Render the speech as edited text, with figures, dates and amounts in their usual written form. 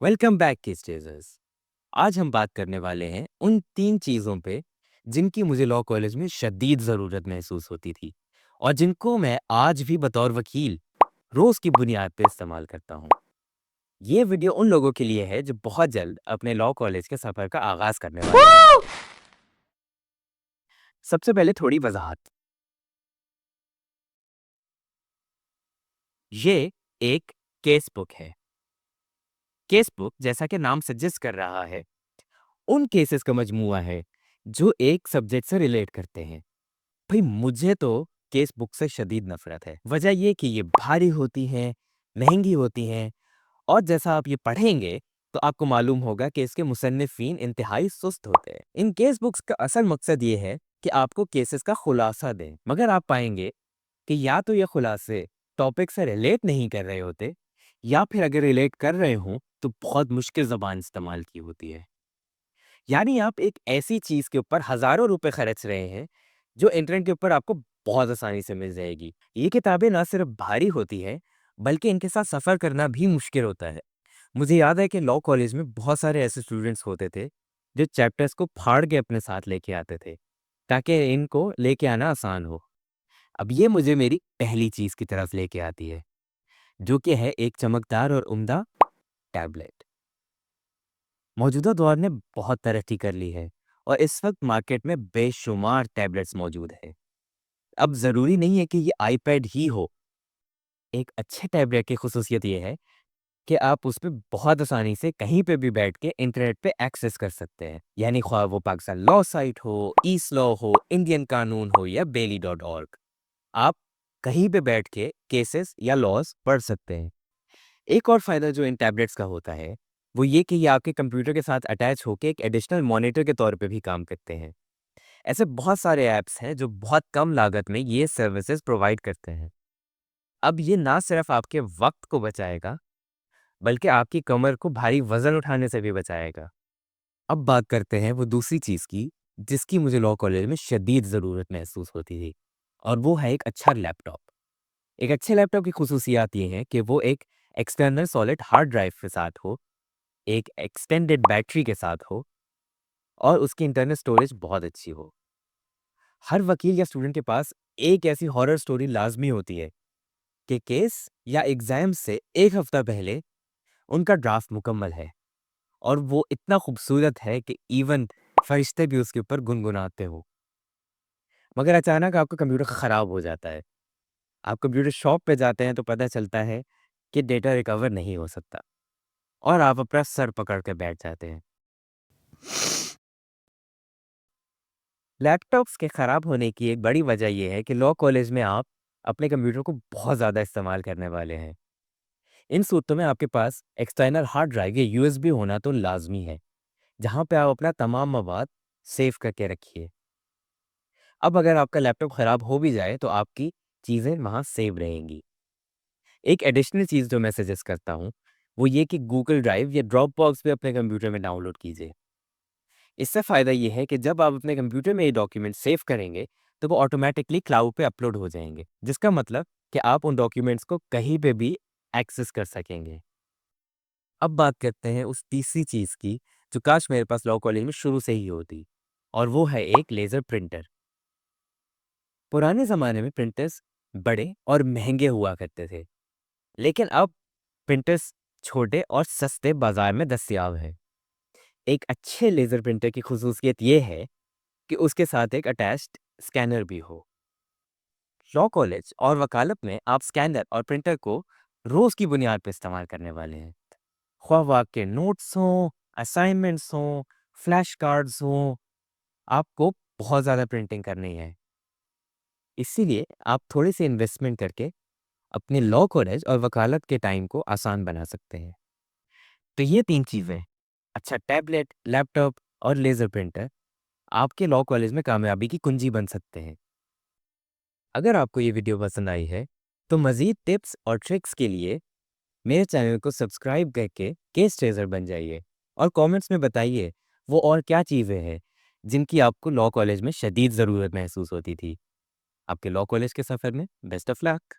Welcome back case chasers. आज हम बात करने वाले हैं उन 3 चीज़ों पे जिनकी मुझे लॉ कॉलेज में शदीद ज़रूरत महसूस होती थी और जिनको मैं आज भी बतौर वकील रोज़ की बुनियाद पे इस्तेमाल करता हूँ। ये वीडियो उन लोगों के लिए है जो बहुत जल्द अपने लॉ कॉलेज के सफ़र का आगाज़ करने वाले हैं। सबसे पहले थोड़ी वज़ाहत। ये एक केस बुक है। केस बुक जैसा कि नाम सजेस्ट कर रहा है, उन केसेस का मजमूआ है जो एक सब्जेक्ट से रिलेट करते हैं। भाई मुझे तो केस बुक से शदीद नफरत है। वजह ये कि ये भारी होती हैं, महंगी होती हैं और जैसा आप ये पढ़ेंगे तो आपको मालूम होगा कि इसके मुसन्निफीन इंतहाई सुस्त होते हैं। इन केस बुक्स का असल मकसद ये है कि आपको केसेस का खुलासा दें, मगर आप पाएंगे कि या तो ये खुलासे टॉपिक से रिलेट नहीं कर रहे होते या फिर अगर रिलेट कर रहे हों तो बहुत मुश्किल ज़बान इस्तेमाल की होती है। यानी आप एक ऐसी चीज़ के ऊपर हज़ारों रुपए खर्च रहे हैं, जो इंटरनेट के ऊपर आपको बहुत आसानी से मिल जाएगी। ये किताबें ना सिर्फ भारी होती हैं, बल्कि इनके साथ सफ़र करना भी मुश्किल होता है। मुझे याद है कि लॉ कॉलेज में बहुत सारे ऐसे स्टूडेंट्स होते थे, जो चैप्टर्स को फाड़ के अपने साथ लेके आते थे, ताकि इनको लेके आना आसान हो। अब ये मुझे मेरी पहली चीज़ की तरफ लेके आती है, जो कि है एक चमकदार और उम्दा टैबलेट। मौजूदा दौर ने बहुत तरक्की कर ली है और इस वक्त मार्केट में बेशुमार टैबलेट्स मौजूद है। अब ज़रूरी नहीं है कि ये आईपैड ही हो। एक अच्छे टैबलेट की खुसूसियत ये है कि आप उस पे बहुत आसानी से कहीं पे भी बैठ के इंटरनेट पे एक्सेस कर सकते हैं। यानी ख्वाह वो पाकिस्तान लॉ साइट हो, ईस्ट लॉ हो, इंडियन कानून हो या बेली.org, आप कहीं पे बैठ के केसेस या लॉज पढ़ सकते हैं। एक और फ़ायदा जो इन टैबलेट्स का होता है, वो ये कि ये आपके कंप्यूटर के साथ अटैच होके एक एडिशनल मॉनिटर के तौर पे भी काम करते हैं। ऐसे बहुत सारे ऐप्स हैं जो बहुत कम लागत में ये सर्विसेज प्रोवाइड करते हैं। अब ये ना सिर्फ आपके वक्त को बचाएगा, बल्कि आपकी कमर को भारी वज़न उठाने से भी बचाएगा। अब बात करते हैं वो दूसरी चीज़ की, जिसकी मुझे लॉ कॉलेज में शदीद ज़रूरत महसूस होती थी, और वो है एक अच्छा लैपटॉप। एक अच्छे लैपटॉप की खुसूसियात ये हैं कि वो एक एक्सटर्नल सॉलिड हार्ड ड्राइव के साथ हो, एक एक्सटेंडेड बैटरी के साथ हो और उसकी इंटरनल स्टोरेज बहुत अच्छी हो। हर वकील या स्टूडेंट के पास एक ऐसी हॉरर स्टोरी लाज़मी होती है कि केस या एग्ज़ाम से 1 हफ्ता पहले उनका ड्राफ्ट मुकम्मल है और वो इतना खूबसूरत है कि इवन फरिश्ते भी उसके ऊपर गुनगुनाते हो। मगर अचानक आपका कंप्यूटर ख़राब हो जाता है। आप कंप्यूटर शॉप पे जाते हैं तो पता चलता है कि डेटा रिकवर नहीं हो सकता और आप अपना सर पकड़ के बैठ जाते हैं। लैपटॉप्स के ख़राब होने की एक बड़ी वजह ये है कि लॉ कॉलेज में आप अपने कंप्यूटर को बहुत ज़्यादा इस्तेमाल करने वाले हैं। इन सूरतों में आपके पास एक्सटर्नल हार्ड ड्राइव या यूएसबी होना तो लाजमी है, जहाँ पे आप अपना तमाम मवाद सेव करके रखिए। अब अगर आपका लैपटॉप ख़राब हो भी जाए तो आपकी चीज़ें वहाँ सेव रहेंगी। एक एडिशनल चीज़ जो मैं सजेस्ट करता हूँ, वो ये कि गूगल ड्राइव या ड्रॉप बॉक्स पे अपने कंप्यूटर में डाउनलोड कीजिए। इससे फ़ायदा ये है कि जब आप अपने कंप्यूटर में ये डॉक्यूमेंट सेव करेंगे, तो वो ऑटोमैटिकली क्लाउड पे अपलोड हो जाएँगे। जिसका मतलब कि आप उन डॉक्यूमेंट्स को कहीं पे भी एक्सेस कर सकेंगे। अब बात करते हैं उस तीसरी चीज़ की, जो काश मेरे पास लॉ कॉलेज में शुरू से ही होती, और वो है एक लेज़र प्रिंटर। पुराने ज़माने में प्रिंटर्स बड़े और महँगे हुआ करते थे, लेकिन अब प्रिंटर्स छोटे और सस्ते बाज़ार में दस्तयाब हैं। एक अच्छे लेज़र प्रिंटर की खुसूसियत ये है कि उसके साथ एक अटैच्ड स्कैनर भी हो। लॉ कॉलेज और वकालत में आप स्कैनर और प्रिंटर को रोज की बुनियाद पर इस्तेमाल करने वाले हैं। ख्वाह वो आपके नोट्स हों, असाइनमेंट्स हों, फ्लैश कार्ड्स हों, आपको बहुत ज़्यादा प्रिंटिंग करनी है। इसीलिए आप थोड़ी सी इन्वेस्टमेंट करके अपने लॉ कॉलेज और वकालत के टाइम को आसान बना सकते हैं। तो ये 3 चीज़ें, अच्छा टैबलेट, लैपटॉप और लेज़र प्रिंटर, आपके लॉ कॉलेज में कामयाबी की कुंजी बन सकते हैं। अगर आपको ये वीडियो पसंद आई है, तो मज़ीद टिप्स और ट्रिक्स के लिए मेरे चैनल को सब्सक्राइब करके केस ट्रेजर बन जाइए और कमेंट्स में बताइए वो और क्या चीज़ें हैं जिनकी आपको लॉ कॉलेज में शदीद ज़रूरत महसूस होती थी। आपके लॉ कॉलेज के सफ़र में बेस्ट ऑफ लक।